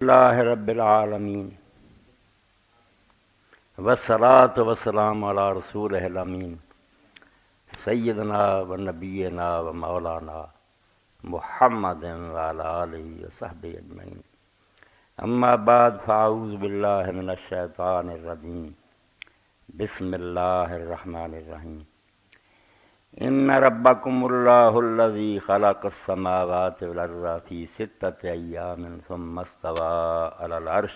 اللہ رب العالمین والصلاة والسلام علی رسولہ الامین سیدنا و نبینا و مولانا محمد وعلی آلہ وصحبہ اجمعین اما بعد فاعوذ باللہ من الشیطان الرجیم بسم اللہ الرحمن الرحیم ان ربکم اللہ الذی خلق السماوات والارض فی ستۃ ایام ثم استوى علی العرش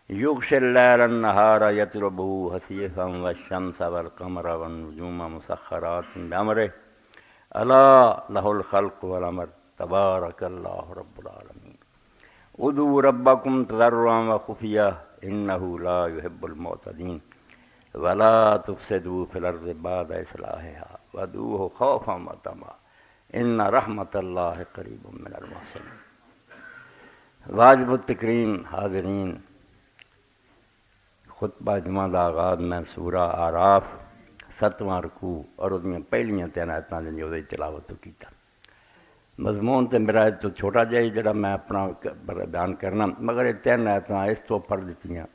یغشی اللیل النہار یطلبہ حثیثا والشمس والقمر والنجوم مسخرات بامرہ الا لہ الخلق والامر تبارک اللہ رب العالمین ادعوا ربکم تضرعا وخفیہ انہ لا يحب المعتدین ولا تفسدوا فی الارض بعد اصلاحها وادعوه خوفا وطمعا ان رحمت اللہ قریب من المحسنین۔ واجب التکریم حاضرین، خطبہ جمعہ دا آغاز میں سورہ آراف 7واں رکوع اور اس میں پہلیاں 3 آیتاں جی وہ تلاوت کیتا۔ مضمون تے میرا تو چھوٹا جہی جڑا میں اپنا بیان کرنا، مگر یہ 3 آیتاں اس تو پڑھ دیتیاں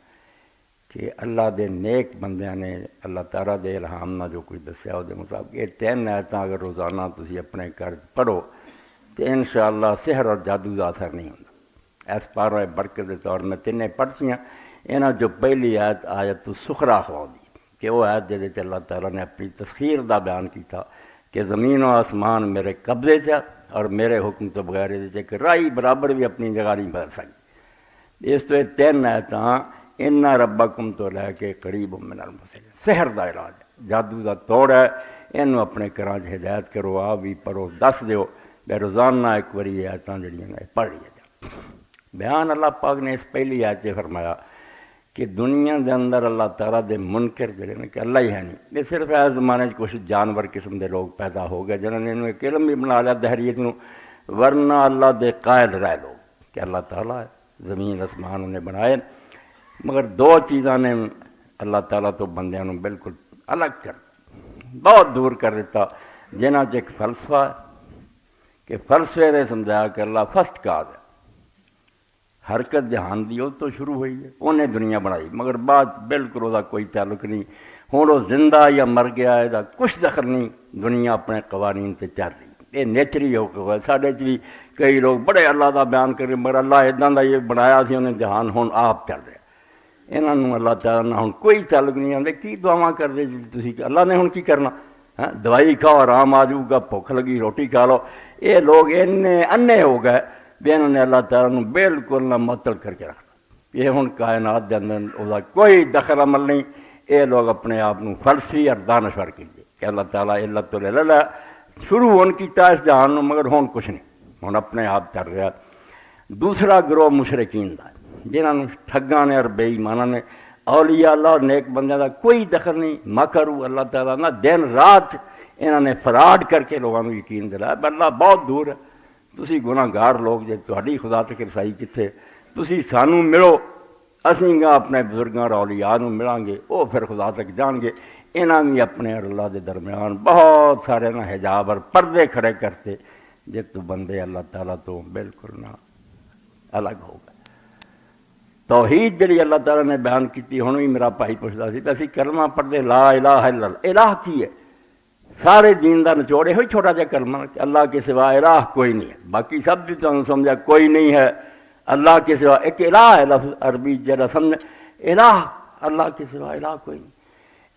کہ اللہ دے نیک بندیاں نے اللہ تعالیٰ دے الہام نہ جو کچھ دسیا وہ مطابق یہ 3 آیتاں اگر روزانہ تسی اپنے گھر پڑھو تو انشاءاللہ سحر اور جادو دا اثر نہیں ہوتا۔ اس پارہ برکت کے طور میں 3 پڑھتیاں انہاں جو پہلی آیت تو سخرا خواہ دی کہ وہ آیت جہاں اللہ تعالیٰ نے اپنی تسخیر دا بیان کیتا کہ زمین و آسمان میرے قبضے چا اور میرے حکم تو بغیر کہ رائی برابر بھی اپنی جگہ نہیں بدل سکتی۔ اس تو یہ 3 آیتاں ان ربکم تو لے کے قریب من المحسنین، سحر دا علاج، جادو دا توڑ ہے، انہوں اپنے گھراں ہدایت کرو، آپ بھی پڑھو، دس دیو بے روزانہ ایک واری آیتاں جڑیاں نے پڑھ لیا جا۔ بیان اللہ پاک نے اس پہلی آیت فرمایا کہ دنیا دے اندر اللہ تعالیٰ دے منکر جڑے نے کہ اللہ ہی ہے نہیں، یہ صرف اس زمانے کچھ جانور قسم دے لوگ پیدا ہو گئے جنہوں نے انہوں ایک علم بھی بنا لیا دہریت نو، ورنہ اللہ دے قائل رہ لوگ کہ اللہ تعالیٰ ہے، زمین آسمان انہیں بنائے، مگر 2 چیزاں نے اللہ تعالیٰ تو بندیاں نو بالکل الگ کر بہت دور کر دیتا، جنہاں ایک فلسفہ کہ فلسفے نے سمجھایا کہ اللہ فرسٹ کاز ہے، حرکت جہان دی تو شروع ہوئی ہے، انہیں دنیا بنائی، مگر بعد بالکل وہ کوئی تعلق نہیں، ہوں وہ زندہ یا مر گیا ہے کچھ دخل نہیں، دنیا اپنے قوانین سے چل رہی، یہ نیچری ہو کے ساڈے بھی کئی لوگ بڑے اللہ دا بیان کر رہے مگر اللہ اداں دا یہ بنایا سی انہیں جہان ہوں آپ چل رہا، انہوں اللہ تعالیٰ نہ ہوں کوئی تعلق نہیں آتے، کی دعاواں کر دے جی تسی کہ اللہ نے ہوں کی کرنا، دوائی کھاؤ آرام آ جاؤ گا، بھوک لگی روٹی کھا لو، یہ لوگ انے ہو گئے بھی انہوں نے اللہ تعالیٰ نے بالکل نہ معطل کر کے رکھنا، یہ ہوں کائنات کے اندر وہ کوئی دخل عمل نہیں، یہ لوگ اپنے آپ کو فلسفی اور دانشور کیجیے کہ اللہ تعالیٰ علت تو لے شروع ہون کیتا اس جہان مگر ہون کچھ نہیں، ہوں اپنے آپ چل رہا۔ دوسرا گروہ مشرکین دا جنہوں نے ٹھگاں نے اور بے ایمانہ نے اولیاء اللہ اور نیک بندیاں دا کوئی دخل نہیں، مکروا اللہ تعالیٰ نہ دن رات انہوں نے فراڈ کر کے لوگوں کو یقین دلایا اللہ بہت دور ہے، تسی گناہ گار لوگ جے تہاڈی خدا تک رسائی کتنے، تسی سانو ملو اسیں گا اپنے بزرگاں اور اولیاء نو ملان گے وہ پھر خدا تک جان گے، انہاں بھی اپنے اور اللہ دے درمیان بہت سارے نہ حجاب اور پردے کھڑے کرتے جے تو بندے اللہ تعالیٰ تو بالکل نہ الگ ہو گئے۔ توحید جڑی اللہ تعالیٰ نے بیان کی ہوں بھی میرا بھائی پوچھتا سی اسی کلمہ پڑھتے لا الہ الا اللہ، الہ کی ہے؟ سارے دین دا نچوڑ ہوئی چھوٹا جا کلمہ کہ اللہ کے سوا الہ کوئی نہیں ہے، باقی سب بھی تمہیں سمجھا کوئی نہیں ہے، اللہ کے سوا ایک الہ ہے، لفظ عربی جڑا سمجھ الہ، اللہ کے سوا الہ کوئی نہیں،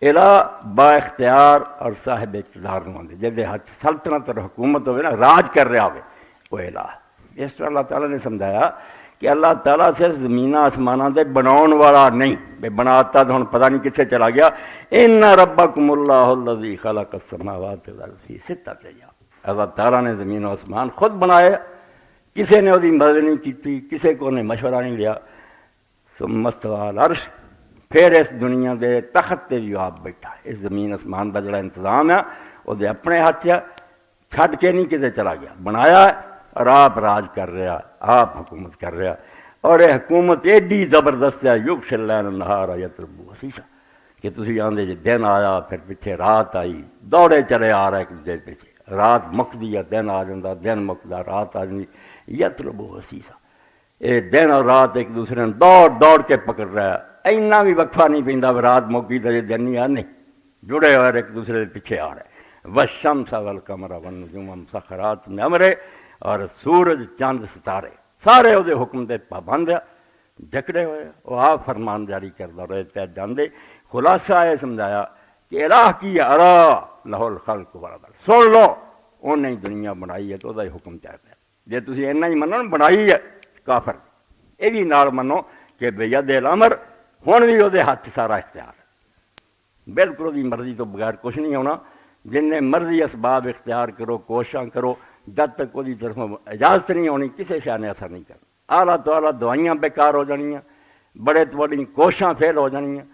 الہ با اختیار اور صاحب اقتدار ہوندے جدے ہاتھ سلطنت اور حکومت ہوئے نا، راج کر رہا ہوئے وہ الہ۔ اس طرح اللہ تعالیٰ نے سمجھایا کہ اللہ تعالیٰ صرف زمین آسمانہ دے بناؤن والا نہیں، بے بناتا تو ہن پتہ نہیں کتنے چلا گیا، ان ربکم اللہ الذی خلق السماوات والارض فی ستۃ ایام، اللہ تعالیٰ نے زمین و آسمان خود بنائے، کسی نے وہی مدد نہیں کی، کسی کو نے مشورہ نہیں لیا، ثم استوی علی العرش، پھر اس دنیا دے تخت تے بھی آپ بیٹھا، اس زمین آسمان کا جڑا انتظام ہے وہ دے اپنے ہاتھ ہے، چھڈ کے نہیں کتے چلا گیا، بنایا ہے اور آپ راج کر رہا، آپ حکومت کر رہا، اور یہ حکومت ایڈی زبردست ہے، یغشی اللیل النہار یطلبہ حثیثا کہ تسی آندے جی دن آیا پھر پیچھے رات آئی، دوڑے چلے آ رہا ایک دوسرے پیچھے، رات مکدی ہے دن آ جاتا، دن مکدا رات آ جاتی، یطلبہ حثیثا یہ دن اور رات ایک دوسرے نے دوڑ دوڑ کے پکڑ رہا ہے، اینا بھی وقفہ نہیں پیندا رات موکی تو دن نہیں آنے جڑے ہوئے ایک دوسرے کے پیچھے آ رہے والشمس والقمر والنجوم مسخرات میں امرے، اور سورج چاند ستارے سارے وہ حکم دے پابند ہے جکڑے ہوئے وہ آپ فرمان جاری کرتا رہے پہ جاندے۔ خلاصہ یہ سمجھایا کہ الہ کی ارا لہ الخلق والامر، سن لو انہیں ہی دنیا بنائی ہے تو وہ حکم چاہتا ہے، جے تسی اینا ہی منو بنائی ہے کافر، یہ بھی نال منو کہ بید الامر ہن بھی وہ ہاتھ سارا اختیار ہے، بالکل وہ مرضی تو بغیر کچھ نہیں ہونا، جن مرضی اسباب اختیار کرو کوششاں کرو، جب تک وہ طرف اجازت نہیں ہونی کسی شے نے اثر نہیں کرنا، اعلیٰ تو اعلیٰ دعائیاں بیکار ہو جانیاں، بڑے تو بڑی کوششاں فیل ہو جانیاں،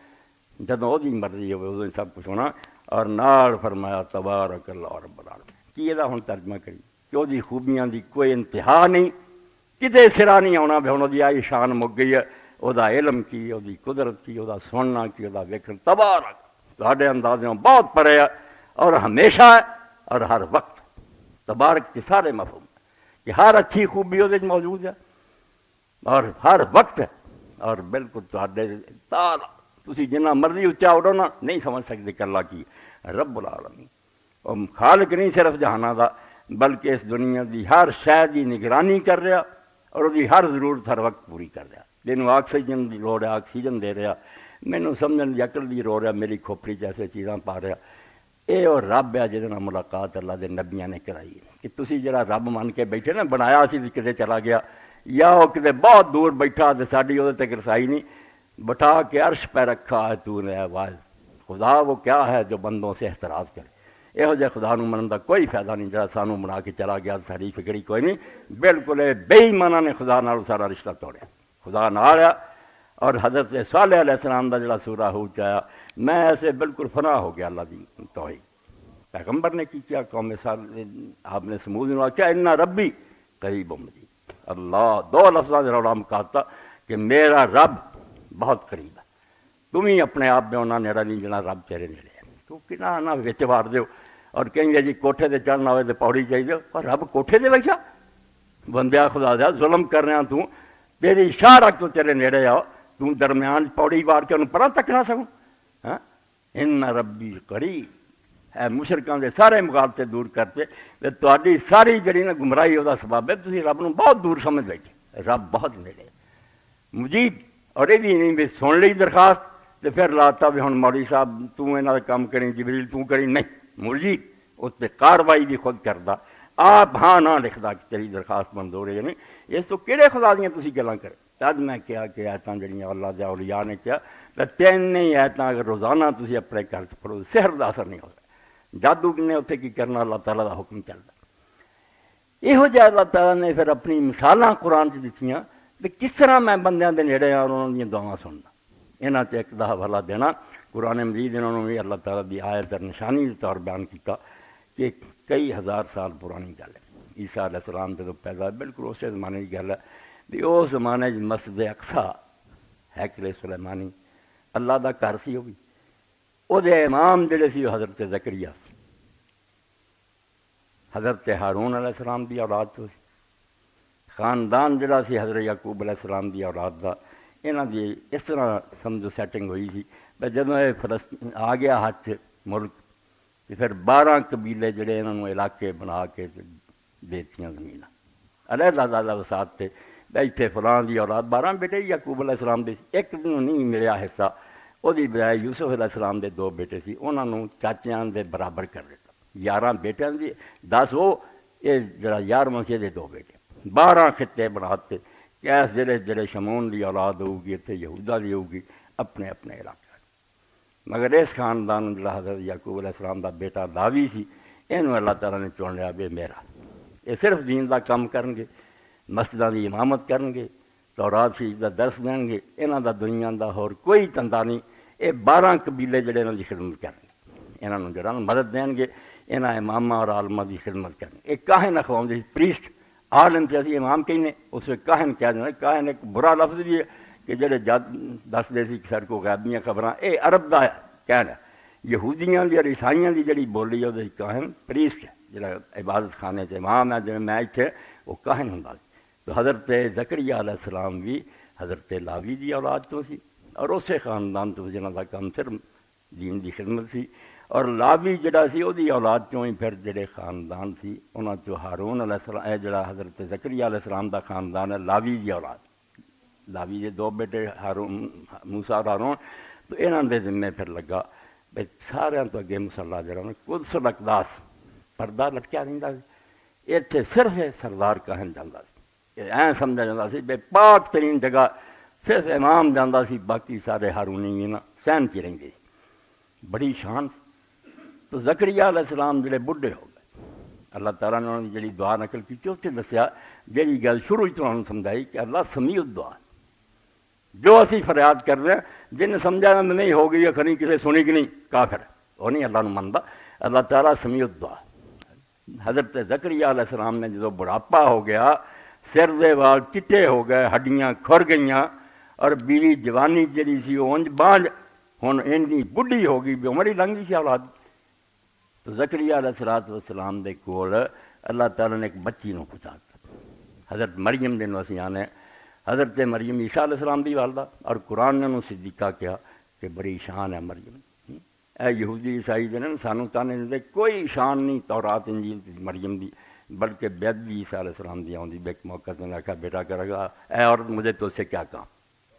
جدوں وہ مرضی ہوئے ادو سب کچھ ہونا۔ اور نال فرمایا تبارک اللہ رب العالمین، کی یہ ہن ترجمہ کری کہ وہ خوبیاں دی کوئی انتہا نہیں، کتے سرا نہیں آنا بھی ہن وہ آئی شان مک گئی ہے، وہ علم کی، وہ قدرت کی، وہ سننا کی، وہ ویکھن، تبارک تہاڈے اندازوں بہت پرے ہے اور ہمیشہ ہے اور ہر وقت، تبارک کے سارے مفہوم کہ ہر اچھی خوبی وہ موجود ہے اور ہر وقت ہے، اور بالکل تہاڈے تعالی تسی جنہ مرضی اچا اڑو نا نہیں سمجھ سکتے کہ اللہ کی رب العالمین، اور خالق نہیں صرف جہانہ دا بلکہ اس دنیا دی ہر شے دی نگرانی کر رہا اور وہ ہر ضرورت ہر وقت پوری کر رہا، جنوں آکسیجن دی لوڑ ہے آکسیجن دے رہا، مینوں سمجھن دی عقل دی لوڑ ہے میری کھوپڑی جیسے چیزاں پا رہا، یہ اور رب ہے جہاں ملاقات اللہ دے نبیاں نے کرائی کہ تسی جڑا رب من کے بیٹھے نا بنایا اسی کتے چلا گیا یا وہ کتے بہت دور بیٹھا تو ساری وہ تک رسائی نہیں، بٹھا کے عرش پہ رکھا ہے تو نے آواز، خدا وہ کیا ہے جو بندوں سے احتراز کرے، یہو جہ خدا نو منن دا کوئی فائدہ نہیں، جڑا سانو بنا کے چلا گیا ساری فکری کوئی نہیں، بالکل بے ایماناں نے خدا نال سارا رشتہ توڑیا، خدا نال آیا۔ اور حضرت صالح علیہ السلام دا جڑا سورہ ہود آیا، میں ایسے بالکل فنا ہو گیا اللہ دی توحید، پیغمبر نے کی کیا قوم آپ نے سمود نے کیا ان ربی قریب مجید، اللہ دو لفظوں سے روڑا مکاتا کہ میرا رب بہت قریب ہے، تم ہی اپنے آپ میں انہاں نیڑا نہیں جنا رب تیرے نیڑے ہے، تو کنا نہ وچ وار دیو اور کہیں گے جی کوٹھے تے چڑھنا ہوئے تے پوڑی چاہیے، پر رب کوٹھے دے بیٹھا، بندیا خدا دیا ظلم کر رہا تو تیری اشارہ تو تیرے نیڑے آؤ، تو درمیان پوڑی وار کے انہوں پرا تک نہ سکوں، ہاں ان ربی قریب ہے، مشرکاں دے سارے مغالطے دور کرتے تے تہاڈی ساری جڑی نا گمراہی وہ سبب ہے، تسی رب نو بہت دور سمجھ بیٹھے، رب بہت نیڑے مجید، اور یہ نہیں بھی سن لی درخواست تو پھر لاتا بھی ہن مولوی صاحب تو انہاں دا کام کریں جبریل تو کریں، نہیں مجید اس پہ کاروائی بھی خود کردا، آپ ہاں نہ لکھدا کہ تیری درخواست منظور ہے نہیں، اس تو کہڑے خدا دیاں تسی گلاں کرے، تد میں کیا کہ آیتاں جڑیاں اللہ دے اولیاء نے کیا تین ہی آیتاں اگر روزانہ تسی اپنے گھر چ پڑھو سحر دا اثر نہیں ہوتا، جادو نے اتنے کی کرنا اللہ تعالیٰ دا حکم چلتا، یہو جہ اللہ تعالیٰ نے پھر اپنی مثالاں قرآن چ دتیاں کہ کس طرح میں بندیاں دے نیڑے اور انہاں دیاں دعاواں سننا، انہاں تے ایک دا حوالہ دینا قرآن مجید انہوں نے بھی اللہ تعالیٰ دی آیت اور نشانی کے طور بیان کیتا کہ کئی ہزار سال پرانی گل ہے، عیسیٰ علیہ السلام جدوں پیدا بالکل اسی زمانے کی گل ہے بھی اس زمانے مسجد اقصیٰ ہیکل سلیمانی اللہ دا گھر سی، وہ بھی وہ امام جڑے سی حضرت زکریا سی، حضرت ہارون علیہ السلام دی اولاد تو سی، خاندان جڑا سی حضرت یعقوب علیہ السلام دی اولاد دا، انہاں دی اس طرح سمجھو سیٹنگ ہوئی سی جدوں یہ فلسطین آ گیا ہاتھ ملک تو پھر 12 قبیلے جڑے انہاں نوں علاقے بنا کے دیتیاں زمیناں علیحدہ علیحدہ وسعت تے ایتھے فلاں دی اولاد 12 بیٹے یعقوب علیہ السلام دے، ایک نوں نہیں ملیا حصہ، وہ دی بجائے یوسف علیہ السلام دے 2 بیٹے سی، انہاں نوں چاچیاں دے برابر کر دیتا، 11 بیٹیاں دی 10 وہ یہ جڑا 11واں سی دے 2 بیٹے، 12 خطے بناتے کہ ایس جڑے شمون دی اولاد ہوگی اتنے یہودا دی ہوگی اپنے اپنے علاقے، مگر اس خاندان جڑا حضرت یعقوب علیہ السلام دا بیٹا داوی سی، انہوں اللہ تعالیٰ نے چن لیا بے میرا، یہ صرف دین دا کام کرن گے، مسجداں دی امامت کرن گے، تورات شریف دا درس دین گے، انہاں دا دنیا دا ہور کوئی دھندا نہیں، یہ 12 قبیلے جڑے انہاں دی خدمت کرن گے، انہاں نوں جڑا مدد دین گے، انہاں اماماں اور عالماں دی خدمت کرن گے، ایک کاہن اخواندے پریسٹ عالم تے اسی امام کہنے اس میں کاہن کہہ دینا، کاہن ایک برا لفظ بھی ہے کہ جڑے دس دے سی سر کو غیبیاں خبراں، اے عرب دا کہنا، یہودیاں دی اور عیسائیاں دی جڑی بولی ہے کاہن پریسٹ ہے، جڑا عبادت خانے تے امام ہے، جویں میں اتھے وہ کاہن ہوندا سی، تو حضرت زکریا علیہ السلام بھی حضرت لاوی دی اولاد تو سی اور اسے خاندان تو جنہاں دا کام صرف دین دی خدمت سی، اور لاوی جڑا سی وہ دی اولاد چوں ہی پھر جڑے خاندان سی انہاں چوں ہارون علیہ السلام، اے جڑا حضرت زکریا علیہ السلام دا خاندان ہے لاوی دی اولاد، لاوی دے دو بیٹے ہارون، موسیٰ اور ہارون، تو انہاں دے ذمے پھر لگا بھئی سارے تو اگے مصلا جڑا نا قدس الاقداس پردہ لٹکیا رہندا سی، اتنے صرف سردار کہن جاندہ سی، این سمجھا جاندہ سی بے پاک ترین جگہ صرف امام جاندہ سی، باقی سارے ہارونی نا سہن کی رہندے سی، بڑی شان۔ تو زکریا علیہ السلام جڑے بڈھے ہو گئے، اللہ تعالیٰ نے انہوں نے جڑی دعا نقل کی اتنے دسیا جڑی گل شروع ہی تو انہوں نے سمجھائی کہ اللہ سمیع الدعا، جو اسی فریاد کر رہے ہیں جن سمجھا نہیں ہو گئی کھنی کسی سنی کی نہیں کافر وہ نہیں اللہ نے منتا، اللہ تعالیٰ سمیع الدعا۔ حضرت زکریا علیہ السلام نے جدو بڑھاپا ہو گیا، سر دے وال چٹے ہو گئے، ہڈیاں کھر گئیاں، اور بیوی جوانی جڑی سی وہ انج بانج ہن اینی بڈھی ہو گئی، عمر ہی لنگھ گئی سی اولاد۔ تو زکریا علیہ السلام دے کول اللہ تعالیٰ نے ایک بچی نو پہنچا دتا، حضرت مریم دے نو اسی آنے حضرت مریم عیسیٰ علیہ السلام دی والدہ، اور قرآن نے انہوں صدیقہ کیا کہ بڑی شان ہے مریم۔ اے یہودی عیسائی دے سانو تانے دے کوئی شان نہیں تورات انجیل دی مریم دی، بلکہ بیعت بھی عیسیٰ علیہ السلام دی آؤں دی، ایک موقع سے نے کہا بیٹا کرے گا اے عورت مجھے تو سے کیا کام،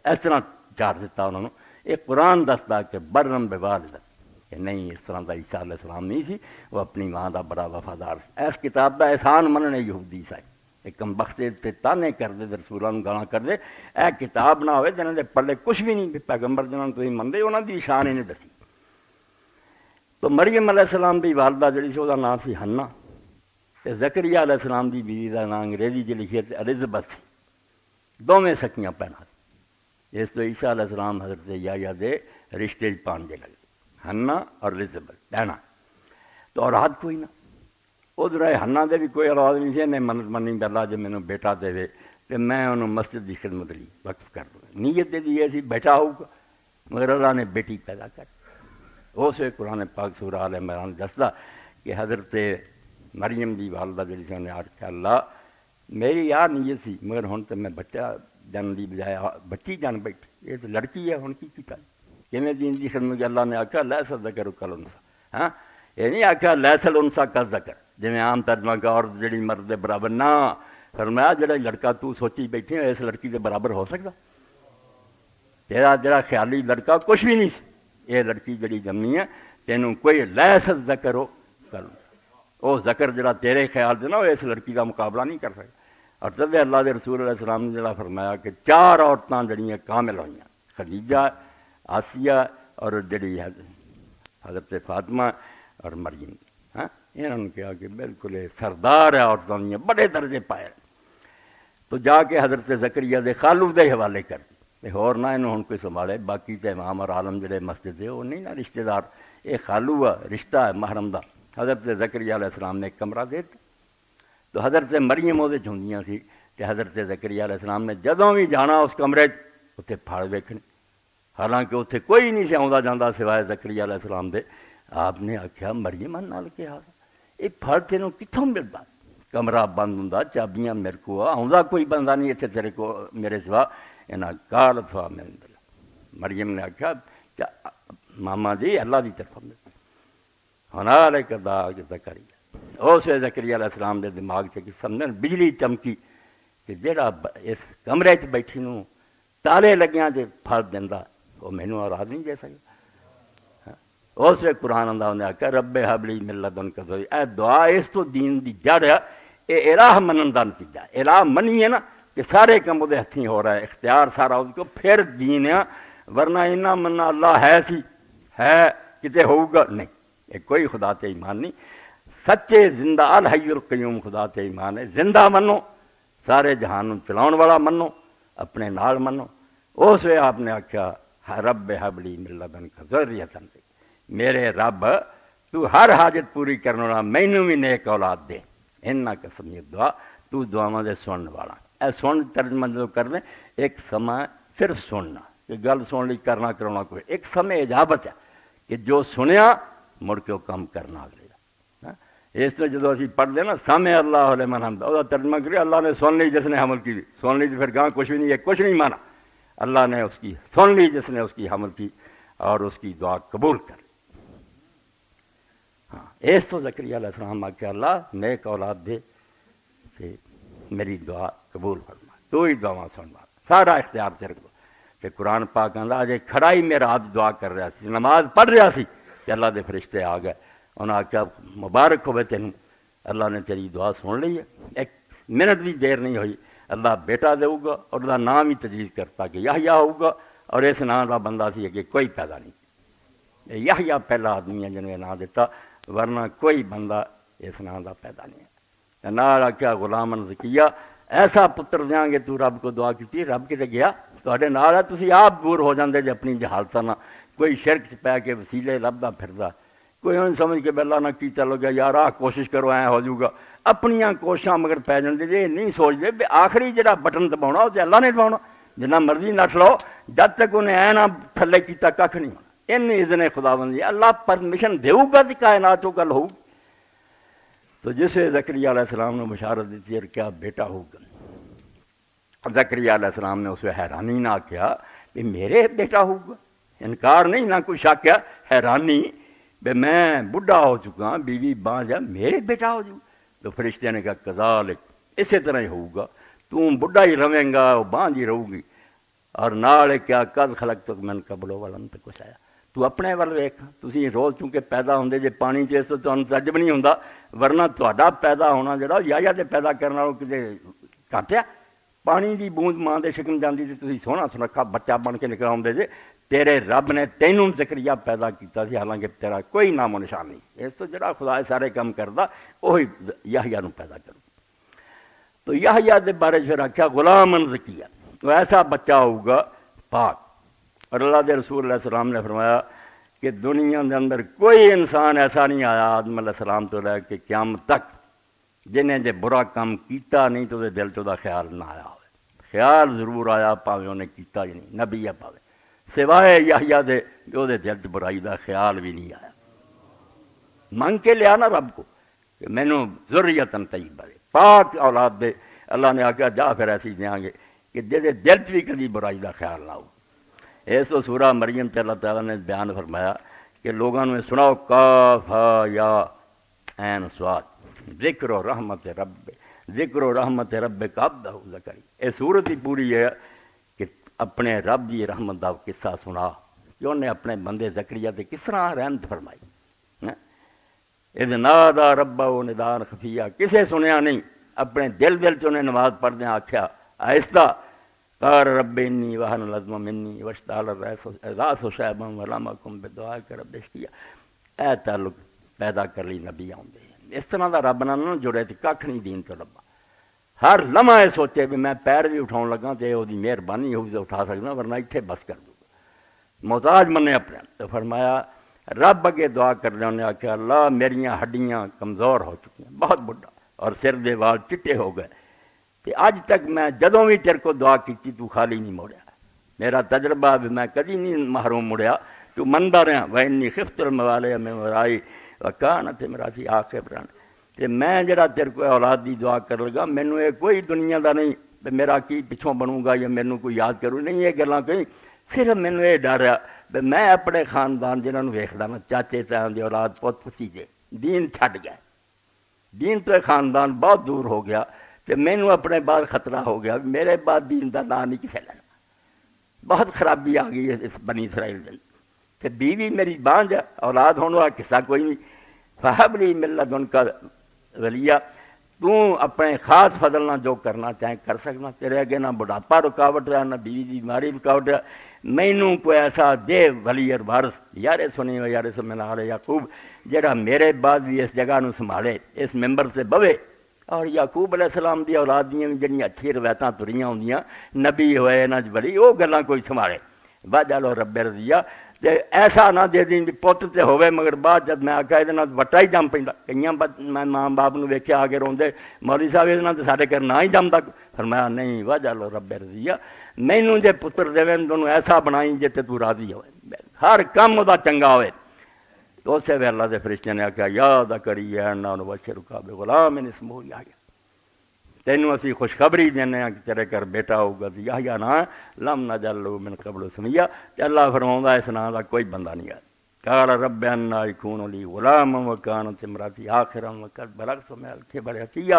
اس طرح چار دیتا انہوں نے۔ ایک قرآن دستا کہ برم بوالدہ کہ نہیں اس طرح دا عیسیٰ علیہ السلام نہیں سی، وہ اپنی ماں دا بڑا وفادار سی۔ اس کتاب دا احسان مننے یہودی عیسائی ایک کم بختے تے تانے کر دے رسولاں نوں گالاں کر دے، اے کتاب نہ ہوئے جنہاں دے پلے کچھ بھی نہیں، پیغمبر جنہاں تسی مندے انہاں دی شان ہی نہیں دسی۔ تو مریم علیہ السلام دی والدہ جڑی سی دا نام سی حنا، تے زکریا علیہ السلام دی بیوی دا نام انگریزی جی لکھی تے الزبتھ سی، دوویں سکیاں بھیناں سی۔ اس تو عیسیٰ علیہ السلام حضرت یحییٰ دے رشتے پان دے لگے، حنا اور الزبتھ بہنا، تو اولاد کوئی نہ۔ ادھر حنا دے بھی کوئی اولاد نہیں سی، انہیں منت منی کہ اللہ جے مینوں بیٹا دے تے میں انہوں مسجد دی خدمت لی وقف کر دوں، نیت دے دی سی بیٹا ہوگا، مگر اللہ نے بیٹی پیدا کر۔ اس قرآن پاک سورہ آل عمران دستا کہ حضرت مریم دی والدہ جڑی سی انہیں آخیا اللہ میری یار نیت سی مگر ہن تے میں بچہ جن دی بجائے بچی جان بیٹھی، یہ تو لڑکی ہے، ہن کی کیتا کیویں دین دی خدمت۔ اللہ نے آخیا لیس الذکر کالانثیٰ، ہاں یہ نہیں آخیا لیس الانثیٰ کالذکر جویں عام ترجمہ کا اور جڑی مرد دے برابر، نہ فرمایا جڑا لڑکا تو سوچی بیٹھی ہے اس لڑکی دے برابر ہو سکتا، تیرا جڑا خیالی لڑکا کچھ بھی نہیں سی، یہ لڑکی جڑی جمنی ہے تینوں کوئی لیس الذکر کالانثیٰ، وہ ذکر جڑا تیرے خیال دے نا وہ اس لڑکی کا مقابلہ نہیں کر سکتا۔ اور تب اللہ دے رسول علیہ السلام نے جڑا فرمایا کہ چار عورتاں جڑیاں کامل ہوئیاں، خدیجہ، آسیہ اور جڑی حضرت فاطمہ اور مریم، ہاں انہوں نے کہا کہ بالکل سردار ہے عورتوں نے بڑے درجے پائے۔ تو جا کے حضرت زکریا دے خالو دے حوالے کر دی، اور نہ انہوں کوئی سنبھالے، باقی تے امام اور عالم جڑے مسجد دے وہ نہیں نا رشتہ دار، یہ خالو ہے، رشتہ ہے محرم دا۔ حضرت زکریا علیہ السلام نے ایک کمرہ دے دیا، تو حضرت مریم وہ چوندیاں سی کہ حضرت زکریا علیہ السلام نے جدوں بھی جانا اس کمرے اتنے پھڑ ویکھنے، حالانکہ اتنے کوئی نہیں سی آਉਂدا جاندا سوائے زکریا علیہ السلام دے۔ آپ نے آخیا مریم نال کہا یہ پھڑ تینوں کتوں ملتا، کمرہ بند ہوں، چابیاں میرے کو آਉਂدا کوئی بندہ نہیں اتنے تیرے کو میرے سوا، انہاں کال اتوا میں مریم نے آخیا ماما جی اللہ کی طرف ملتا ہنالک دعا زکریا۔ اس ویلے زکریا علیہ السلام دے دماغ سے سمجھن بجلی چمکی کہ جہاں اس کمرے چ بیٹھی نوں تالے لگیاں جے پھڑ دینا وہ مینوں اولاد نہیں دے سکتا۔ اس ویلے قرآن آندا انہیں آخیا رب ہب لی من لدنک ذریہ، اے دعا اس تو دین دی جڑ ہے، یہ الہ منن دا نتیجہ ہے۔ الہ منیے نا کہ سارے کم وہ ہتھیں ہو رہا ہے، اختیار سارا اس کو، پھر دین ہے، ورنہ انہاں مننا اللہ ہے سی ہے کتے ہوگا نہیں، یہ کوئی خدا تے ایمان نہیں۔ سچے زندہ الحی القیوم خدا تے ایمان ہے، زندہ منو، سارے جہان چلاؤن والا منو، اپنے نال منو۔ اس وے آپ نے آخیا رب ہب لی من لدنک ذریہ، میرے رب تو ہر حاجت پوری کرنے والا، مینوں بھی نیک اولاد دے، انک سمیع دعا، تو دعاواں دے سنن والا۔ اے سن ترجمہ جو کر دیں ایک سما صرف سننا، کہ گل سن لی کرنا کرانا کوئی، ایک سمے اجابت ہے کہ جو سنیا مڑ کے وہ کم کرنا اگلے دا۔ اس تو جدو اسی پڑھتے نا سامع اللہ لمن حمدہ، وہ ترجمہ کریے اللہ نے سن لی جس نے حمل کی، سن لی تو پھر کہاں کچھ بھی نہیں ہے، کچھ نہیں مانا، اللہ نے اس کی سن لی جس نے اس کی حمل کی اور اس کی دعا قبول کر لی۔ ہاں اس تو زکریا علیہ السلام آ کے اللہ نیک اولاد دے تے میری دعا قبول فرما، تو ہی دعا سنوا، سارا اختیار تیرے کو۔ کہ قرآن پاک آندا اجے کھڑا ہی میرا ہاتھ دعا کر رہا سی، نماز پڑھ رہا سی کہ اللہ دے فرشتے آ گئے، انہاں آخیا مبارک ہوئے تینوں، اللہ نے تیری دعا سن لی ہے، ایک منٹ بھی دیر نہیں ہوئی، اللہ بیٹا دے گا اور اس کا نام ہی تجویز کرتا کہ یحییٰ ہوگا، اور اس نام کا بندہ سی کہ کوئی پیدا نہیں، یحییٰ پہلا آدمی ہے جنہوں نے نام دیتا، ورنہ کوئی بندہ اس نام کا پیدا نہیں ہے۔ نال آخیا غلامن زکیہ، ایسا پتر دیاں گے، تو رب کو دعا کی، رب کتے گیا تواڈے نال ہے، تسی آپ دور ہو جاندے جے اپنی جہالتاں نہ، کوئی شرک چ پی کے وسیلے لبدا پھردا، کوئی انہوں سمجھ کے اللہ نہ کیتا لوگا یار آ کوشش کرو ایਂ ہو جاؤ گا، اپنیاں کوششاں مگر پی جاندے جے، نہیں سوچدے بھی آخری جڑا بٹن دباؤنا وہ تے اللہ نے دباؤنا، جنہ مرضی نٹ لو، جد تک انہیں اے نہ تھلے کیتا ککھ نہیں ہونا، ان اذن خداوند اللہ پرمیشن دیو گا تے کائنات گل ہوگی۔ تو جسے زکریا علیہ السلام نے بشارت دیتی ہے کیا بیٹا ہوگا، زکریا علیہ السلام نے اسے حیرانی نہ کیا کہ میرے بیٹا ہوگا، انکار نہیں، نہ کوئی شک کیا، حیرانی بے میں بڈھا ہو چکا ہوں، بیوی بانجھ ہے، میرے بیٹا ہو جاؤ۔ تو فرشتے نے کہا کذالک، اسی طرح ہی ہوگا، تو بڈھا ہی رہیں گا، وہ بانجھ ہی رہو گی، اور نال کیا قد خلقتک من قبل ولم تک کچھ آیا، تو اپنے ول ویکھ، تسی روز چونکہ پیدا ہوندے جے پانی چ اس تو تانوں تعجب نہیں ہوندا، ورنہ تہاڈا پیدا ہونا جڑا یحییٰ دے پیدا کرن نالوں کتے گھٹ ہے، پانی دی بوند ماں دے شکم جاندی تے تسی سوہنا سنکھا بچہ بن کے نکل آؤندے جے، تیرے رب نے تینوں زکریا پیدا کیتا سی، حالانکہ تیرا کوئی نام و نشان نہیں، اس تو جڑا خدا سارے کام کردا وہی یحییٰ نو پیدا کرو۔ تو یحییٰ دے بارے پھر آکھیا غلامن زکیہ، تو ایسا بچہ ہوگا پاک، اور اللہ دے رسول علیہ السلام نے فرمایا کہ دنیا دے اندر کوئی انسان ایسا نہیں آیا آدم علیہ السلام تو لے کے قیامت تک جنہیں جے برا کام کیتا نہیں تو دل چ دا خیال نہ آیا ہوئے، خیال ضرور آیا پاوے انہیں کیتا ہی نہیں، نبی ہے پاوے، سوائے یحییٰ دے جو دے دل چ برائی دا خیال بھی نہیں آیا، منگ کے لیا نا رب کو کہ مینوں ذریتن طیبہ دے، پاک اولاد دے، اللہ نے آخیا جا پھر ایسی دیاں گے کہ جہدے دل چ بھی کبھی برائی دا خیال نہ ہو۔ اس تو سورہ مریم تے اللہ تعالیٰ نے بیان فرمایا کہ لوگوں نے سناؤ کاف ہا یا عین صاد ذکر و رحمت رب کا عبدہ زکریا، یہ صورت ہی پوری ہے کہ اپنے رب دی رحمت دا قصہ سنا کہ انہیں اپنے بندے زکریا تے کس طرح رحمت فرمائی، اذ نادا ربہ ندان خفیہ، کسے سنیا نہیں، اپنے دل چ انہیں نماز پڑھدے آکھیا آہستہ، قال رب انی وہن العظم منی واشتعل الراس شیبا ولم اکن بدعائک رب شقیا، اے تعلق پیدا کر لی نبی آؤندے، اس طرح دا رب نال نہ جڑے تے ککھ نہیں دین تو لبا، ہر لمحہ یہ سوچے بھی میں پیر بھی اٹھاؤن لگا تے وہ دی مہربانی ہوگی تو اٹھا سکنا، ورنہ اتنے بس کر دوں، محتاج منے اپنے۔ تو فرمایا رب اگے دعا کر لیا، انہیں آخیا اللہ میریاں ہڈیاں کمزور ہو چکی ہیں، بہت بڑھا، اور سر دے وال چٹے ہو گئے، کہ اج تک میں جدوں بھی تیرے کو دعا کی تو خالی نہیں موڑیا، میرا تجربہ بھی میں کدی نہیں محروم مڑیا، تو مندا رہا وَإِنِّي خِفْتُ الْمَوَالِيَ مِن وَرَائِي وَكَانَتِ امْرَأَتِي عَاقِرًا، کہ میں جڑا تیرے کو اولاد دی دعا کر لگا، مینوں یہ کوئی دنیا دا نہیں میرا کی پچھوں بنوں گا یا مینوں کوئی یاد کروں، نہیں یہ گلاں کہیں، صرف مینوں یہ ڈر ہے بھی میں اپنے خاندان جنہاں نوں ویکھدا نا چاچے تاں دی اولاد پوت پھتیجے دین چھڈ گئے، دین تو خاندان بہت دور ہو گیا، کہ مینوں اپنے بعد خطرہ ہو گیا میرے بعد دین دا نام نہیں کسے لینا، بہت خرابی آ گئی ہے اس بنی اسرائیل دن، کہ بیوی میری بانجھ ہے، اولاد ہونے والا قصہ کوئی نہیں، فہب لی من لدنک ولیہ، تو اپنے خاص فضل نہ جو کرنا چاہیں کر سکنا، تیرے اگے نہ بڑھاپا رکاوٹ رہا نہ بیوی دی بیماری رکاوٹ رہا، مینوں کوئی ایسا دے ولی اور وارث یارے سنی و یارے سمن آل یعقوب، جڑا میرے بعد بھی اس جگہ نو سنبھالے، اس ممبر سے بوے، اور یعقوب علیہ السلام دی اولاد دیاں جڑیاں اچھی روایتاں تریاں ہوندیاں، نبی ہوئے انہاں ولی وہ گلاں کوئی سنبھالے، وجعلہ رب رضیہ، تے ایسا نہ دے دیں پتر تے ہوئے مگر بعد جب میں آکھا یہ وٹا ہی جم پیندا، کئیاں میں ماں باپ نو ویکھیا آ کے روندے مولوی صاحب یہ تے ساڈے گھر نہ ہی جمدا، فرمایا نہیں وجعلہ رب رضیہ، مینوں جے پتر دیویں تانوں ایسا بنائی جے تے تو راضی ہوئے، ہر کم دا چنگا ہوئے، تو اسے ویلے اللہ دے فرشتے نے آخیا یا زکریا انا نبشرک بغلام اسمہ یحییٰ، تینوں اسی خوشخبری دینے ہیں کہ تیرے گھر بیٹا ہوگا یحییٰ نا لم نجعل لہ من قبل سمیہ، تے اللہ فرماؤندا اس نام دا کوئی بندہ نہیں ہے۔ قال رب انا یکون لی غلام وکانت امراتی عاقرا وقد بلغت من الکبر عتیہ،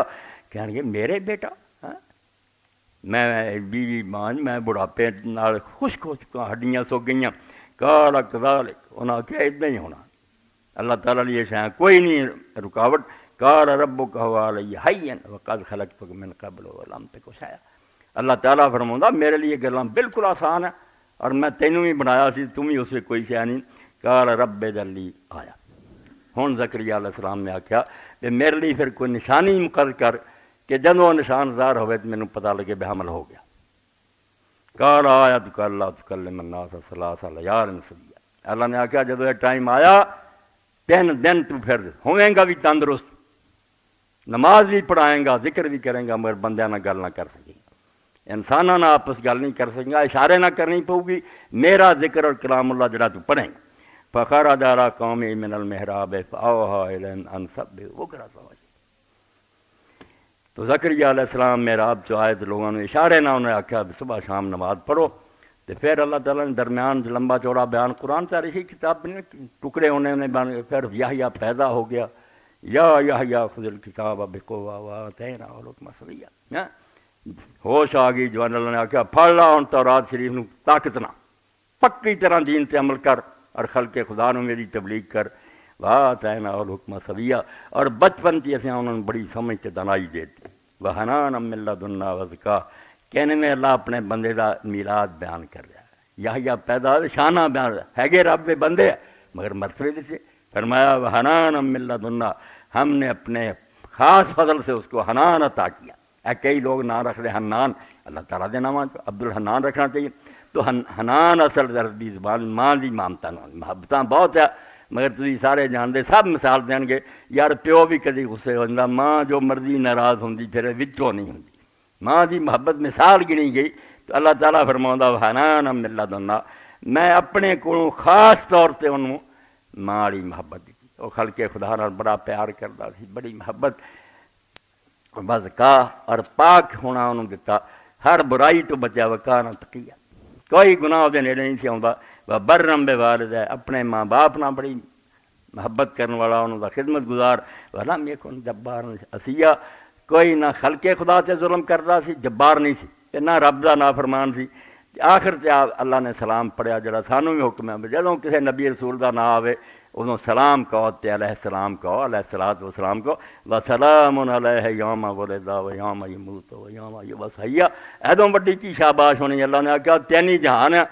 کہنے گے میرے بیٹا، میں بیوی مانج میں بڑھاپے نال خشک ہو چکا، ہڈیاں سو گئیاں۔ قال کذالک، انہاں کہا اتنا ہی ہونا، اللہ تعالیٰ لیے شاید کوئی نہیں رکاوٹ۔ قال ربک هو علی حین وقد خلقتک من قبل ولم تک شیئا، اللہ تعالیٰ فرماؤندا میرے لیے گلاں بالکل آسان ہے اور میں تینوں بھی بنایا سی، تم ہی اس میں کوئی شے نہیں۔ قال رب اجعل لی آیا، ہن زکریا علیہ السلام نے آخیا کہ میرے لیے پھر کوئی نشانی مقرر کر کہ جدوں نشان ظاہر ہوئے تو مینوں پتہ لگے بے حمل ہو گیا۔ قال آیتک اللہ تکلم الناس ثلاث لیال سویا، اللہ نے آخیا جدوں یہ ٹائم آیا 3 دن تو پھر ہوئیں گا بھی تندرست، نماز بھی پڑھائیں گا، ذکر بھی کریں گا، مگر بندیاں نہ گل نہ کر سکیں گا، انساناں نہ آپس گل نہیں کر سکیں گا، اشارے نہ کرنی پؤ گی، میرا ذکر اور کلام اللہ جڑا تو پڑھیں گا۔ فخرج علی قومہ من المحراب فاوحی الیہم ان سبحوا بکرۃ وعشیا، تو زکریا علیہ السلام محراب چ آئے تو لوگوں نے اشارے نہ انہیں آخیا صبح شام نماز پڑھو، تو پھر اللہ تعالیٰ نے درمیان لمبا چوڑا بیان، قرآن تاریخی کتاب میں ٹکڑے ہونے میں پھر یحییٰ پیدا ہو گیا، یا یحییٰ خذ الکتاب بقوہ وآتیناہ الحکم صبیا، ہوش آ گئی جوان، اللہ نے آخیا پڑھ لا ہن تورات شریف نو طاقت نہ، پکی طرح دین تے عمل کر اور خلق خدا نو میری تبلیغ کر، وآتیناہ الحکم صبیا، اور بچپن تی اساں انہوں نے بڑی سمجھ تے دانائی دیتی، وحنانا من لدنا وزکا، کہنے میں اللہ اپنے بندے دا میلاد بیان کر رہا ہے، یحییٰ پیدا شانہ بیان ہے گے رب دے بندے مگر مرتبے دے سے، فرمایا وحنانا من لدنا، ہم نے اپنے خاص فضل سے اس کو حنان عطا کیا۔ کئی لوگ نام رکھ رہے حنان، اللہ تعالیٰ دے نام عبد الحنان رکھنا چاہیے، تو حنان اصل عربی زبان ماں دی مامتا محبتاں بہت ہے، مگر تسی سارے جانتے سب مثال دین گے، یار پیو بھی کدی غصے ہو جاتا، ماں جو مرضی ناراض ہوندی پھر وچوں نہیں ہوندی، ماں دی محبت مثال گنی گئی، تو اللہ تعالیٰ فرماؤندا حنان من لدنا، میں اپنے کو خاص طور تے انہوں ماں والی محبت دی، وہ خلق خدا نال بڑا پیار کردا سی، بڑی محبت، بس کا اور پاک ہونا انہوں دیتا، ہر برائی تو بچا، وکانا تقیہ، کوئی گناہ دے نیڑے نہیں سی آوندا، برم بوالدہ، اپنے ماں باپ نہ بڑی محبت کرنے والا، انہوں دا خدمت گزار، ولم یکن جبارا عصیا، کوئی نہ خلق خدا تے ظلم کردا سی، جبار نہیں سی، تے نہ رب دا نافرمان سی۔ آخر تے اللہ نے سلام پڑھیا جڑا سانوں بھی حکم ہے، جدوں کسی نبی رسول دا نام آوے ادوں سلام کہو، تے علیہ السلام کہو، علیہ الصلوۃ والسلام کہو، وسلام علیہ یوم ولد و یوم یموت و یوم یبعث حیا، ادوں بڑی کی شاباش ہونی، اللہ نے آخیا 3 جہان ہے،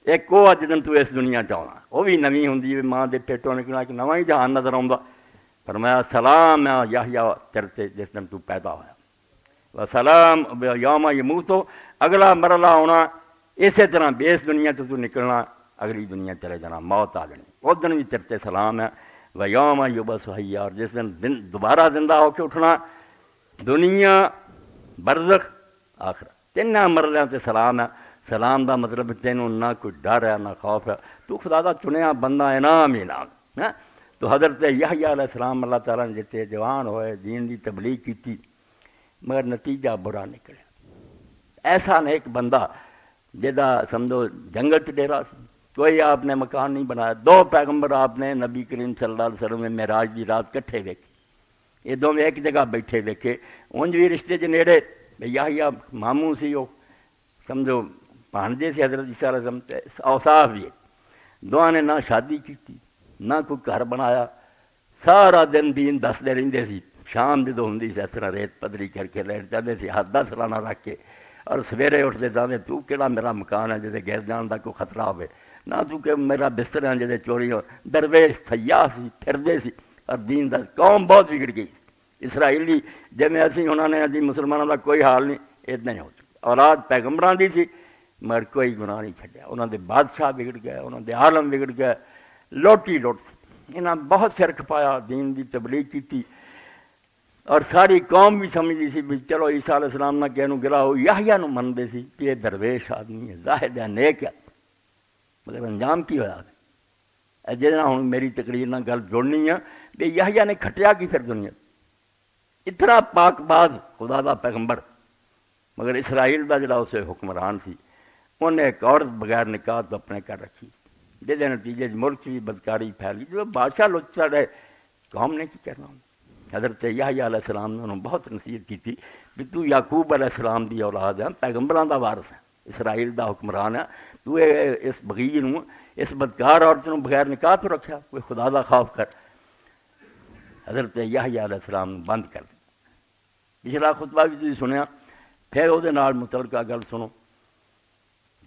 ایک وہ اج دن تو اس دنیا چاہنا، وہ بھی نویں ہوندی ہے، ماں دے پیٹوں نکلنا ایک نواں ہی جہان نظر آؤں، فرمایا سلام ہے یحییٰ تیرے تے جس دن تو پیدا ہویا، وسلام یوم یموت، اگلا مرحلہ ہونا اسی طرح بھی اس دنیا تو نکلنا، اگلی دنیا چلے جانا، موت آ جانی، اس دن بھی تیرے تے سلام ہے، و یوم یبعث حیا، اور جس دن دوبارہ زندہ ہو کے اٹھنا، دنیا برزخ آخرت 3 مرحلیاں تے سلام ہے۔ سلام دا مطلب تینوں نہ کوئی ڈر ہے نہ خوف ہے، تو خدا دا چنیا بندہ انعام تو حضرت یحییٰ علیہ السلام اللہ تعالیٰ نے جتے جوان ہوئے، دین دی تبلیغ کی، مگر نتیجہ برا نکلے، ایسا نیک بندہ جدا سمجھو جنگل چ ڈیرا سی، کوئی آپ نے مکان نہیں بنایا، 2 پیغمبر آپ نے نبی کریم صلی اللہ علیہ وسلم میں معراج دی رات کٹھے دیکھے، یہ دونوں ایک جگہ بیٹھے دیکھے، انج بھی رشتے چ نیڑے، یحییٰ ماموں سی، وہ سمجھو بھانجے سے حضرت عیسیٰ علیہ السلام، اوصاف بھی دونوں نے نہ شادی کی نہ کوئی گھر بنایا، سارا دن دین دستے رہتے سی، شام جدوں ہوندی سی اس طرح ریت پدری کر کے لیٹ جاتے سی، ہاتھ 10 سالانہ رکھ کے، اور سویرے اٹھتے جاتے تو کہڑا میرا مکان ہے جدے گر جان کا کوئی خطرہ ہوئے، نہ تو کہ میرا بستر ہے جدے چوری ہو، درویش سیاح سی، پھردے سی، اور دین دا قوم بہت بگڑ گئی، اسرائیلی جی اسی انہوں نے جی مسلمانوں کا کوئی حال نہیں، اتنا ہی ہو چکا، اولاد پیغمبران دی سی مگر کوئی گناہ نہیں چھڈیا، انہوں دے بادشاہ بگڑ گئے، انہوں دے عالم بگڑ گئے، لوٹی لوٹ سی، انہاں بہت سر کھپایا، دین دی تبلیغ کی، اور ساری قوم بھی سمجھتی سی بھی چلو عیسیٰ علیہ السلام نہ کہنوں گلا ہو، یحییٰ نو منتے سی کہ یہ درویش آدمی ہے، زاہد ہے، نیک ہے، مگر انجام کی ہوا، جہاں ہوں میری تقریر نہ گل جوڑنی ہے کہ یحییٰ نے کھٹیا کی پھر دنیا اتنا پاک باز خدا دا پیغمبر، مگر اسرائیل دا جڑا اسے حکمران سی انہیں ایک عورت بغیر نکاح تو اپنے گھر رکھی، جہد نتیجے ملک بھی بدکاری پھیلی جو بادشاہ لچا رہے قوم نے کی کرنا۔ حضرت یحییٰ علیہ السلام نے انہوں بہت نصیحت کی تھی کہ تو یعقوب علیہ السلام دی اولاد ہے، پیغمبراں دا وارث ہے، اسرائیل دا حکمران ہے، تو اس بغی نوں اس بدکار عورت نوں بغیر نکاح تو رکھا، کوئی خدا دا خوف کر۔ حضرت یحییٰ علیہ السلام نے بند کر دیا۔ پچھلا خطبہ بھی تسی سنیا، پھر وہ متعلقہ گل سنو،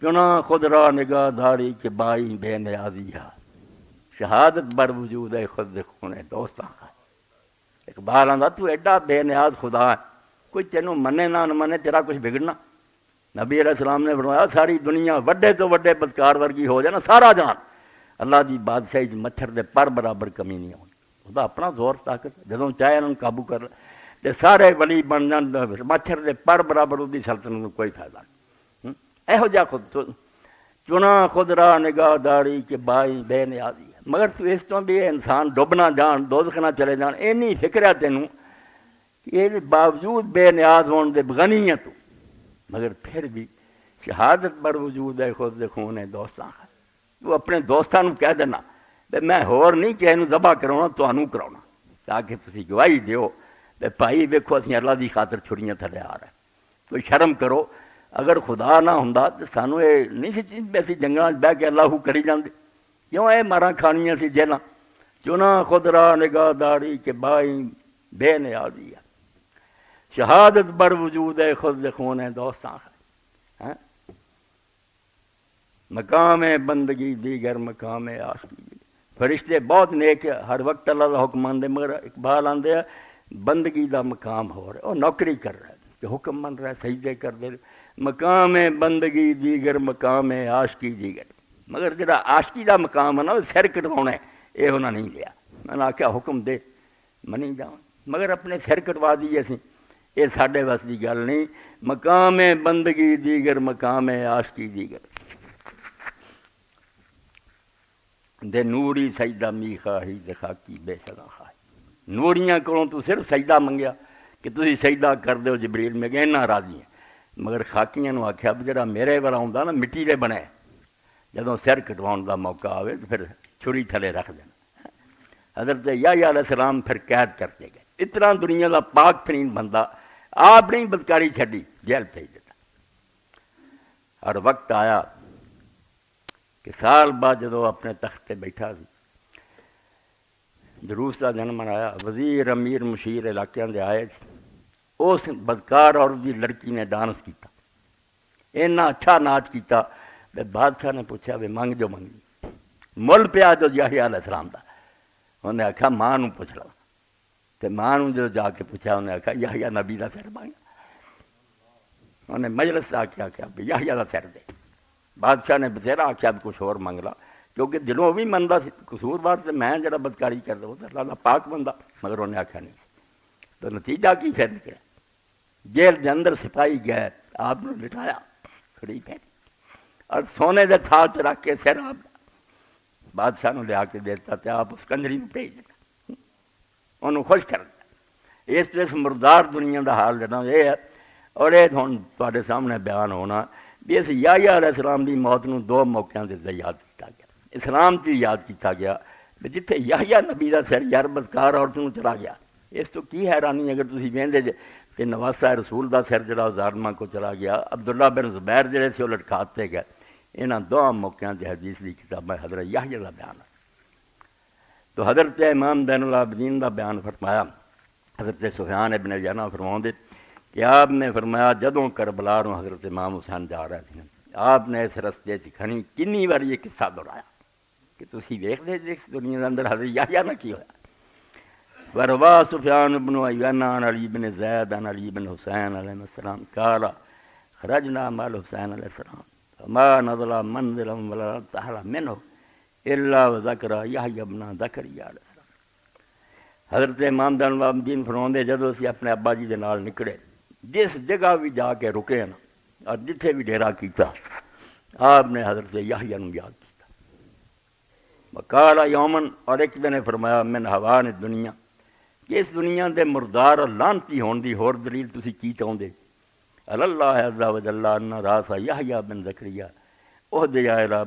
چنا خود را نگاہ داری کہ بائی بے نیازی ہے، شہادت بر وجود ہے خود خونے دوستاں کا۔ اقبال آندا تو ایڈا بے نیاز خدا ہے، کوئی تینوں منے نہ منے تیرا کچھ بگڑنا۔ نبی علیہ السلام نے فرمایا ساری دنیا وڈے تو وڈے بدکار ورگی ہو جانا سارا جان، اللہ دی بادشاہی مچھر دے پر برابر کمی نہیں ہونی۔ خدا اپنا زور طاقت جدوں چاہے انہوں قابو کر لے تے سارے ولی بن جان، مچھر دے پر برابر دی سلطنت کو کوئی فائدہ نہیں۔ ایہو جا خود چنا خود را نگاہ داری کہ بائی بے نیازی ہے، مگر تو اس تو بھی انسان ڈب نہ جان، دوزخ نہ چلے جان، اینی فکر ہے تینوں کہ باوجود بے نیاز ہون دے غنی ہے تو، مگر پھر بھی شہادت بر وجود ہے خود خون دوستاں کا۔ تو اپنے دوستاں نوں کہہ دینا کہ میں ہور نہیں کہ اینوں ذبح کراؤنا تانوں کراؤنا، تاکہ تسی گواہی دیو کہ بھائی ویکھو اسی اللہ دی خاطر چھڑیاں تھلے آ رہے، کوئی شرم کرو۔ اگر خدا نہ ہوندا تو سانوں یہ نہیں سی چیز اسی جنگلاں بہ کے اللہ کری جاندے، کیوں اے ماراں کھانیاں سی جیلاں۔ چنا خود را نگاہ داری کہ بائی بے نیازی ہے، شہادت بر وجود ہے خود خون دوستاں کا۔ مقام بندگی دیگر مقام عاشقی، فرشتے بہت نیک ہر وقت اللہ کا حکم مانتے، مگر اقبال آندے ہیں بندگی دا مقام ہو رہا ہے، وہ نوکری کر رہا ہے کہ حکم من رہا ہے، سجدے کر دے، مقام بندگی دیگر مقام عاشقی دیگر، مگر جڑا عاشقی دا مقام ہے نا وہ سر کٹوانا ہے، یہ انہوں نے نہیں لیا۔ میں نے آخیا حکم دے منی جاؤں، مگر اپنے سر کٹوا دیے اسی، یہ ساڈے بس دی گل نہیں۔ مقام بندگی دیگر مقام عاشقی دیگر، دے نوری سجدہ می خواہی دے خاکی بے شگاں خواہی۔ نوریاں کولوں تو صرف سجدہ منگیا کہ تسی سجدہ کر دیو، جبریل میں گئے نہ راضی ہیں، مگر خاکیاں نو آکھیا جڑا میرے والا ہوندا نا مٹی دے بنے، جدوں سر کٹواؤن دا موقع آوے تو پھر چھری تھلے رکھ دینا۔ حضرت یحییٰ علیہ السلام پھر قید کرتے گئے، اتنا دنیا دا پاک ترین بندہ آپ نے بدکاری چھڈی، جیل بھیج دیتا۔ اور وقت آیا کہ سال بعد جدو اپنے تخت پہ بیٹھا سی، جلوس کا دن منایا، وزیر امیر مشیر علاقے دے آئے، اس بدکار عورت دی لڑکی نے ڈانس کیتا، اینا اچھا ناچ کیتا، بادشاہ نے پوچھا بھی منگ جو منگی، مل پیا جو یحییٰ علیہ السلام دا، انہیں آکھا ماں نوں پوچھ لو، تے ماں نوں جو جا کے پوچھا انہیں آکھا یحییٰ نبی دا سر مانگا، انہیں مجلس آ کے آکھا بھی یحییٰ دا سر دے۔ بادشاہ نے بثیرا آخیا بھی کچھ اور منگ لا، کیونکہ دلوں بھی منتا سی قصوروار سے میں جڑا بدکاری کر دوں اللہ دا پاک بندہ، مگر انہیں آخیا نہیں۔ تو نتیجہ کی پھر نکلا، جیل کے اندر سپاہی گئے، آپ نے لٹایا کھڑی پہ اور سونے دے تھال تے رکھ کے سر آپ بادشاہ نے لیا کے دیتا، تے آپ اس کنجری کو بھیج دیتا، انہوں خوش کر دیا۔ اس مردار دنیا دا حال جنا یہ ہے، اور یہ ہوں تواڈے سامنے بیان ہونا بھی اس یحییٰ علیہ السلام دی موت نو دو موقعوں سے یاد کیتا گیا۔ اسلام چ یاد کیتا گیا بھی جتھے یحییٰ نبی دا سر یار بدکار عورت نوں چلا گیا، اس تو کی حیرانی اگر تسی ویندے جے کہ نواسہ رسول دا سر جڑا ظالماں کو چلا گیا، عبداللہ بن زبیر جڑے سے وہ لٹکاتے گئے، انہاں دو موقعوں سے حدیث دی کتاب ہے حضرت یحییٰ دا بیان ہے۔ تو حضرت امام زین العابدین دا بیان فرمایا، حضرت سفیان ابن عیینہ فرماؤندے کہ آپ نے فرمایا جدوں کربلا نوں حضرت امام حسین جا رہے تھے، آپ نے اس رستے سے کھنی کنی بار یہ قصہ دہرایا کہ تسی دیکھ دے جس دنیا کے اندر حضرت یحییٰ نہ کی ہویا۔ وروا سفیان بن عیینہ عن علی بن زید عن علی بن حسین علیہ السلام قال خرجنا مع الحسین علیہ السلام فما نزل منزلا ولا ارتحل منه الا وذکر یحییٰ بن زکریا علیہ السلام۔ حضرت امام زین العابدین فرماندے جدوں اسی اپنے ابا جی دے نال نکلے، جس جگہ بھی جا کے رکے نا اور جتھے بھی ڈیرا کیتا، آپ نے حضرت یحییٰ نوں یاد کیتا۔ وقال یومن، اور ایک دن فرمایا من حوان دنیا کہ اس دنیا دے مردار لانتی ہون دی ہور دلیل تسی کی چاہندے؟ اللہ عز و جل ان راس یحییٰ بن زکریا عہد یا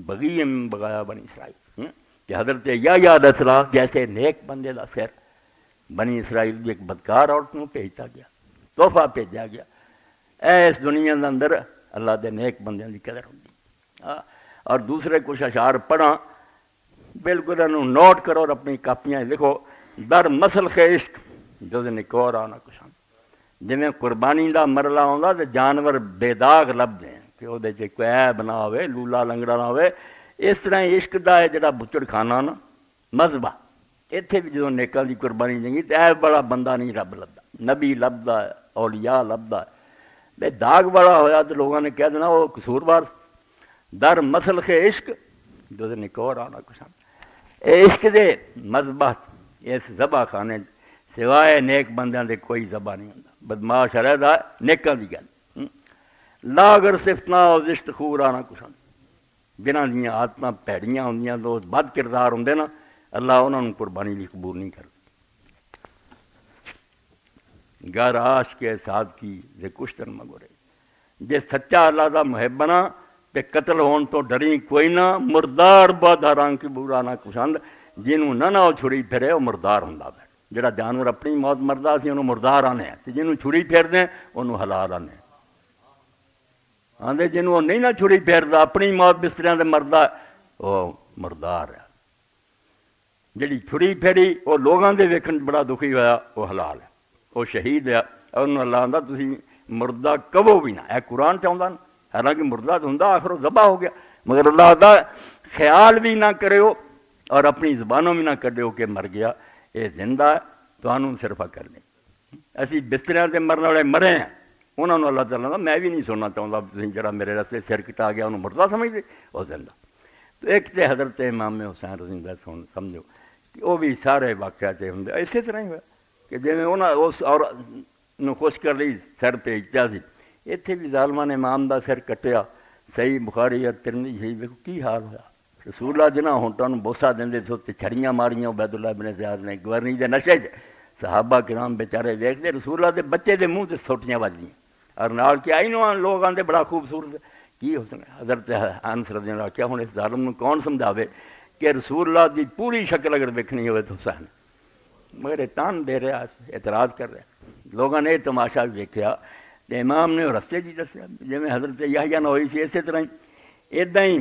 بغیم بغایا بنی اسرائیل، کہ حضرت یحییٰ علیہ السلام جیسے نیک بندے دا سر بنی اسرائیل دی ایک بدکار عورت نوں بھیجتا گیا، تحفہ بھیجا گیا۔ اس دنیا دے اندر اللہ دے نیک بندیاں دی قدر ہوندی۔ اور دوسرے کچھ اشعار پڑھاں، بالکل انہوں نوٹ کرو اور اپنی کاپیاں لکھو۔ در مسل عشق جو نکور آنا کشان، جویں قربانی دا مرلہ ہوندا تے جانور بے داغ لبدے ہیں کہ وہ کوئی عیب نہ ہوئے، لولا لنگڑا نہ ہوئے، اس طرح عشق دا ہے جڑا بچڑ کھانا نا مذبح، اتنے بھی جدوں نیکاں دی قربانی جنگی تے عیب بڑا بندہ نہیں رب لبدا، نبی لبدا ہے، اولیاء لبدا ہے، بے داغ بڑا ہویا تو لوگوں نے کہہ دینا وہ قصوروار۔ در مسل عشق جو نکور آنا کشان، عشق دے مذبح اس ذبح خانے سوائے نیک بندیاں دے کوئی ذبح نہیں ہوندا، بدماش رہدا نیکاں دی گل۔ لا اگر صفتنا او زشت خور آنا کشان، جنہاں دیاں آتماں پیڑیاں ہوندیاں تو بد کردار ہوندے نا، اللہ انہاں نوں قربانی ਲਈ قبول نہیں کردا۔ گر عاشق کے ساتھ کی دے کشتن مگورے، جے سچا اللہ دا محب نا تے قتل ہون تو ڈری کوئی نہ، مردار باداراں کی برا نہ کشند، جنہوں نہ چھڑی پھرے وہ مردار ہوندا ہے۔ جڑا جانور اپنی موت مردا سی انہوں مردار آنے تے جنہوں چھڑی پھیر دیں انہوں حلال آنے آندے، جنہوں نہیں نہ چھڑی پھیردا اپنی موت بستریاں دے مردا وہ مردار ہے۔ جڑی چھڑی پھیری وہ لوگاں دے ویکھن بڑا دکھی ہویا وہ حلال ہے، وہ شہید ہے، اور انہوں اللہ آندا تسی مردہ کبو بھی نہ، اے قرآن چاہندا نا، حالانکہ مردہ تو ہوندا آخر ذبح ہو گیا، مگر اللہ آندا خیال بھی نہ کریو اور اپنی زبانوں بھی نہ کڈیو کہ مر گیا، یہ زندہ ہے تو انہوں صرف کر دیں۔ اسی بستریاں تے مرنے والے مرے ہیں، انہوں نے اللہ تعالیٰ نے میں بھی نہیں سننا چاہتا جڑا میرے رستے سر کٹا گیا انہوں مردہ سمجھ دے وہ زندہ۔ تو ایک تے حضرت امام حسین رضی اللہ عنہ سمجھو کہ وہ بھی سارے واقعات ہوں اسی طرح ہی ہوا کہ جی انہوں اس اور خوش کر لی سر بھیجتا سی، اتنے بھی ظالمان نے امام دا سر کٹیا۔ صحیح بخاری اور ترمذی شریف دیکھو کی حال ہوا، رسول اللہ جنہاں ہونٹاں نوں بوسا دیندے تھے تے چھڑیاں ماریاں عبید اللہ بن زیاد نے گورنی دے نشے چ، صحابہ کرام بیچارے ویکھدے رسول اللہ دے بچے دے منہ تے سوٹیاں وجدیاں اور نال کہ آئینو لوگ آندے بڑا خوبصورت کی حسن ہے۔ حضرت انس رضی اللہ کیا ہن اس ظالم نوں کون سمجھاوے کہ رسول اللہ دی پوری شکل اگر ویکھنی ہوئے تو حسین، مگر یہ تان دے رہا اعتراض کر رہا، لوگوں نے تماشا بھی ویکھیا تے امام نے رستے جی دسیا جویں حضرت یحییٰ نہ ہوئی سی اسی طرح ہی ادا ہی